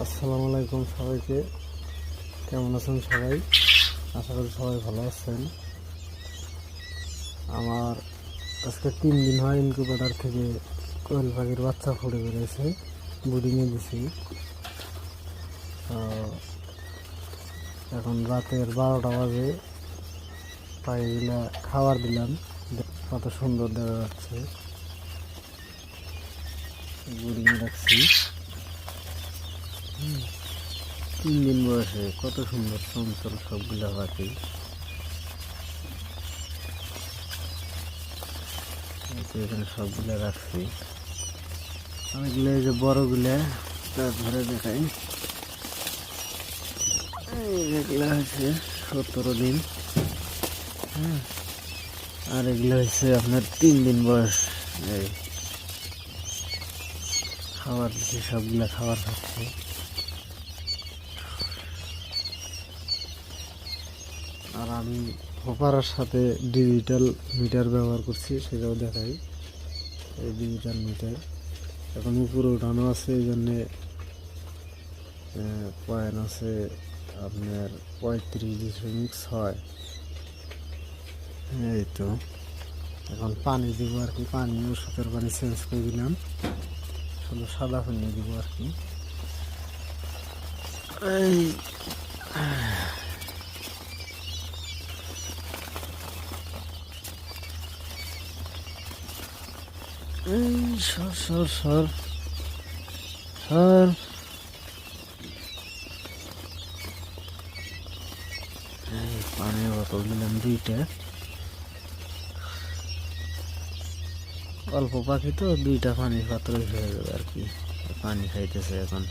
আসসালামু আলাইকুম সবাইকে। কেমন আছেন সবাই? আশা করি সবাই ভালো আছেন। আমার আজকে 3 দিন হয় ইনকিউবেটর থেকে কোয়েল পাখির বাচ্চা ফুটে বেরিয়েছে, বুডিংয়ে দিছি। তো এখন রাতের 12টা বাজে, পাখিগুলা খাবার দিলাম। কত সুন্দর দেখা যাচ্ছে, বুডিংয়ে রাখছি। 3 দিন বয়সে কত সুন্দর চঞ্চল সবগুলা পাখি। এখানে সবগুলা রাখছি। অনেকগুলো এই যে বড়গুলা ধরে দেখাই, এগুলা হচ্ছে 17 দিন। হ্যাঁ, আর এগুলো হচ্ছে আপনার 3 দিন বয়স। এই খাবার দিচ্ছে, সবগুলা খাবার খাচ্ছে। আর আমি হোপারের সাথে ডিজিটাল মিটার ব্যবহার করছি, সেটাও দেখাই। এই ডিজিটাল মিটার এখন উপরে উঠানো আছে, এই জন্যে পয়েন্ট আছে আপনার 35.6। এই তো এখন পানি দিব আর কি, পানি ওষুধের পানি চেঞ্জ করে দিলাম, শুধু সাদা পানি দিব আর কি। এই সর সর সর সর, পানির বোতল দিলাম 2টা। অল্প পাখি তো 2টা পানির পাত্র হয়ে যাবে আর কি, পানি খাইতেছে এখন।